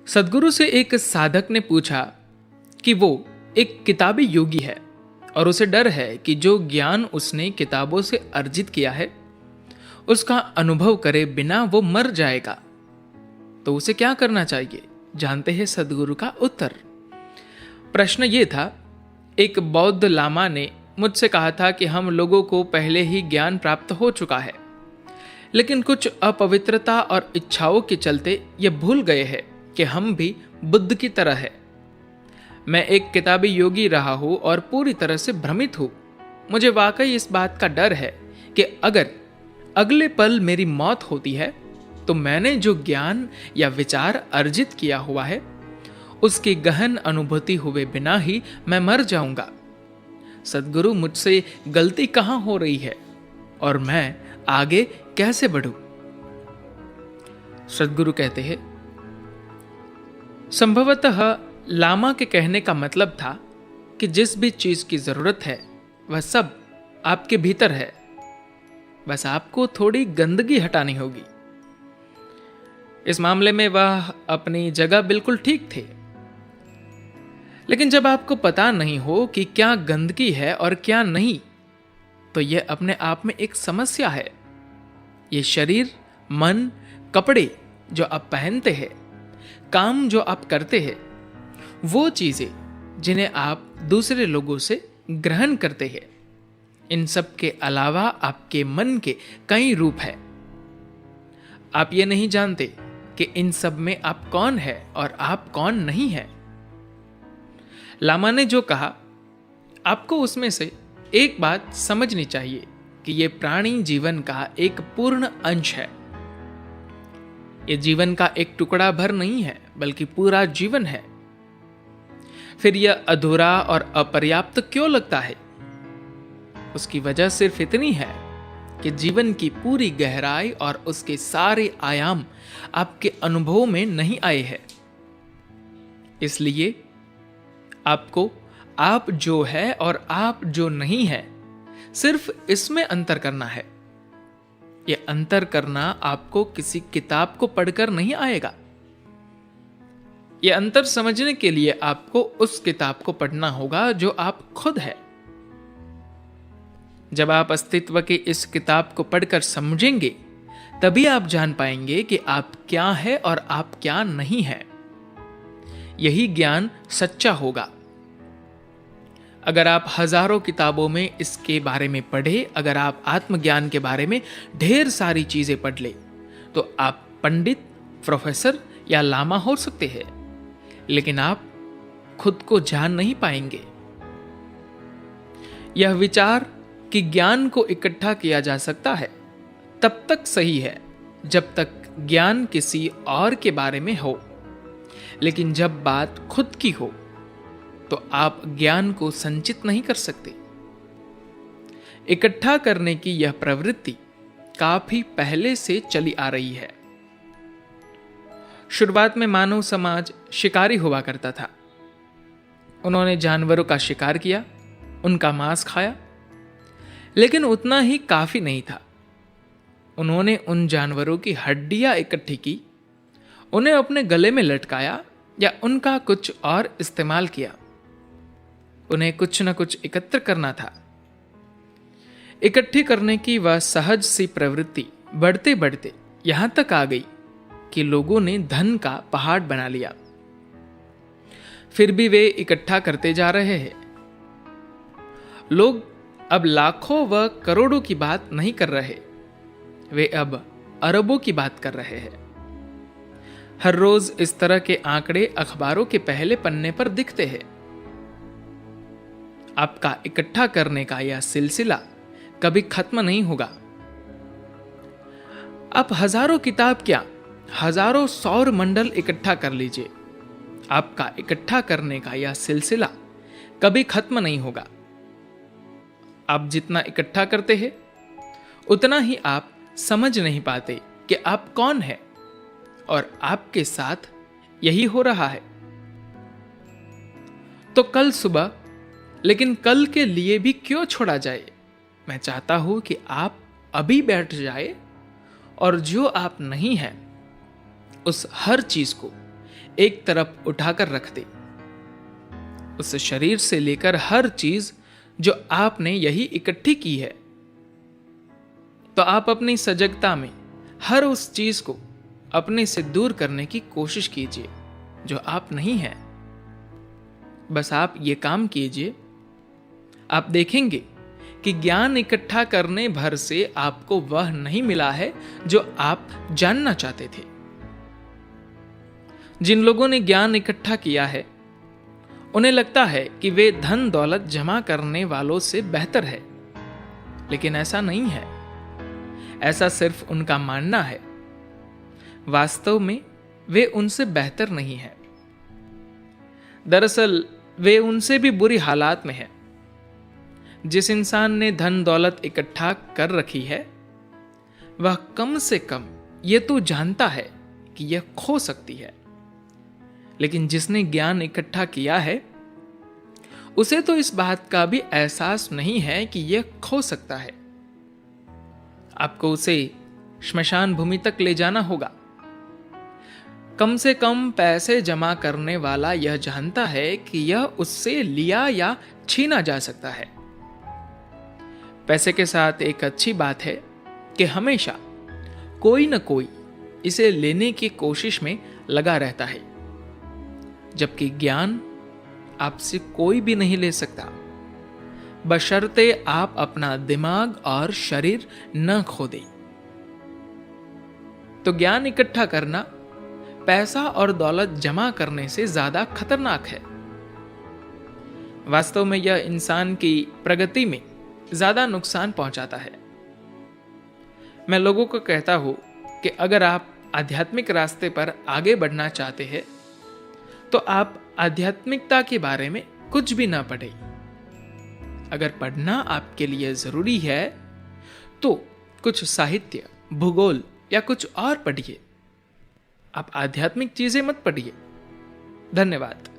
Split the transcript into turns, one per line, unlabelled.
सद्गुरु से एक साधक ने पूछा कि वो एक किताबी योगी है और उसे डर है कि जो ज्ञान उसने किताबों से अर्जित किया है उसका अनुभव करे बिना वो मर जाएगा, तो उसे क्या करना चाहिए। जानते हैं सद्गुरु का उत्तर। प्रश्न ये था, एक बौद्ध लामा ने मुझसे कहा था कि हम लोगों को पहले ही ज्ञान प्राप्त हो चुका है, लेकिन कुछ अपवित्रता और इच्छाओं के चलते ये भूल गए हैं कि हम भी बुद्ध की तरह है। मैं एक किताबी योगी रहा हूं और पूरी तरह से भ्रमित हूं। मुझे वाकई इस बात का डर है कि अगर अगले पल मेरी मौत होती है तो मैंने जो ज्ञान या विचार अर्जित किया हुआ है उसकी गहन अनुभूति हुए बिना ही मैं मर जाऊंगा। सद्गुरु, मुझसे गलती कहां हो रही है और मैं आगे कैसे बढ़ूं। सद्गुरु कहते हैं, संभवतः लामा के कहने का मतलब था कि जिस भी चीज की जरूरत है वह सब आपके भीतर है, बस आपको थोड़ी गंदगी हटानी होगी। इस मामले में वह अपनी जगह बिल्कुल ठीक थे, लेकिन जब आपको पता नहीं हो कि क्या गंदगी है और क्या नहीं, तो यह अपने आप में एक समस्या है। ये शरीर, मन, कपड़े जो आप पहनते हैं, काम जो आप करते हैं, वो चीजें जिन्हें आप दूसरे लोगों से ग्रहण करते हैं, इन सब के अलावा आपके मन के कई रूप हैं। आप ये नहीं जानते कि इन सब में आप कौन है और आप कौन नहीं है। लामा ने जो कहा, आपको उसमें से एक बात समझनी चाहिए कि यह प्राणी जीवन का एक पूर्ण अंश है। यह जीवन का एक टुकड़ा भर नहीं है, बल्कि पूरा जीवन है। फिर यह अधूरा और अपर्याप्त क्यों लगता है? उसकी वजह सिर्फ इतनी है कि जीवन की पूरी गहराई और उसके सारे आयाम आपके अनुभव में नहीं आए हैं। इसलिए आपको आप जो है और आप जो नहीं है, सिर्फ इसमें अंतर करना है। यह अंतर करना आपको किसी किताब को पढ़कर नहीं आएगा। यह अंतर समझने के लिए आपको उस किताब को पढ़ना होगा जो आप खुद है। जब आप अस्तित्व की इस किताब को पढ़कर समझेंगे, तभी आप जान पाएंगे कि आप क्या है और आप क्या नहीं है। यही ज्ञान सच्चा होगा। अगर आप हजारों किताबों में इसके बारे में पढ़े, अगर आप आत्मज्ञान के बारे में ढेर सारी चीजें पढ़ ले, तो आप पंडित, प्रोफेसर या लामा हो सकते हैं, लेकिन आप खुद को जान नहीं पाएंगे। यह विचार कि ज्ञान को इकट्ठा किया जा सकता है तब तक सही है जब तक ज्ञान किसी और के बारे में हो, लेकिन जब बात खुद की हो तो आप ज्ञान को संचित नहीं कर सकते। इकट्ठा करने की यह प्रवृत्ति काफी पहले से चली आ रही है। शुरुआत में मानव समाज शिकारी हुआ करता था। उन्होंने जानवरों का शिकार किया, उनका मांस खाया, लेकिन उतना ही काफी नहीं था। उन्होंने उन जानवरों की हड्डियां इकट्ठी की, उन्हें अपने गले में लटकाया या उनका कुछ और इस्तेमाल किया। उन्हें कुछ न कुछ एकत्र करना था। इकट्ठी करने की वह सहज सी प्रवृत्ति बढ़ते बढ़ते यहां तक आ गई कि लोगों ने धन का पहाड़ बना लिया। फिर भी वे इकट्ठा करते जा रहे हैं। लोग अब लाखों व करोड़ों की बात नहीं कर रहे, वे अब अरबों की बात कर रहे हैं। हर रोज इस तरह के आंकड़े अखबारों के पहले पन्ने पर दिखते हैं। आपका इकट्ठा करने का यह सिलसिला कभी खत्म नहीं होगा। आप हजारों किताब क्या, हजारों सौर मंडल इकट्ठा कर लीजिए, आपका इकट्ठा करने का यह सिलसिला कभी खत्म नहीं होगा। आप जितना इकट्ठा करते हैं, उतना ही आप समझ नहीं पाते कि आप कौन है, और आपके साथ यही हो रहा है। तो कल सुबह, लेकिन कल के लिए भी क्यों छोड़ा जाए? मैं चाहता हूं कि आप अभी बैठ जाए और जो आप नहीं हैं, उस हर चीज को एक तरफ उठाकर रख दे। उस शरीर से लेकर हर चीज जो आपने यही इकट्ठी की है, तो आप अपनी सजगता में हर उस चीज को अपने से दूर करने की कोशिश कीजिए जो आप नहीं हैं। बस आप ये काम कीजिए, आप देखेंगे कि ज्ञान इकट्ठा करने भर से आपको वह नहीं मिला है जो आप जानना चाहते थे। जिन लोगों ने ज्ञान इकट्ठा किया है, उन्हें लगता है कि वे धन दौलत जमा करने वालों से बेहतर है, लेकिन ऐसा नहीं है। ऐसा सिर्फ उनका मानना है। वास्तव में वे उनसे बेहतर नहीं है। दरअसल वे उनसे भी बुरी हालात में हैं। जिस इंसान ने धन दौलत इकट्ठा कर रखी है, वह कम से कम यह तो जानता है कि यह खो सकती है। लेकिन जिसने ज्ञान इकट्ठा किया है, उसे तो इस बात का भी एहसास नहीं है कि यह खो सकता है। आपको उसे श्मशान भूमि तक ले जाना होगा। कम से कम पैसे जमा करने वाला यह जानता है कि यह उससे लिया या छीना जा सकता है। पैसे के साथ एक अच्छी बात है कि हमेशा कोई न कोई इसे लेने की कोशिश में लगा रहता है, जबकि ज्ञान आपसे कोई भी नहीं ले सकता, बशर्ते आप अपना दिमाग और शरीर न खो दें। तो ज्ञान इकट्ठा करना पैसा और दौलत जमा करने से ज्यादा खतरनाक है। वास्तव में यह इंसान की प्रगति में ज्यादा नुकसान पहुंचाता है। मैं लोगों को कहता हूं कि अगर आप आध्यात्मिक रास्ते पर आगे बढ़ना चाहते हैं, तो आप आध्यात्मिकता के बारे में कुछ भी ना पढ़ें। अगर पढ़ना आपके लिए जरूरी है, तो कुछ साहित्य, भूगोल या कुछ और पढ़िए। आप आध्यात्मिक चीजें मत पढ़िए। धन्यवाद।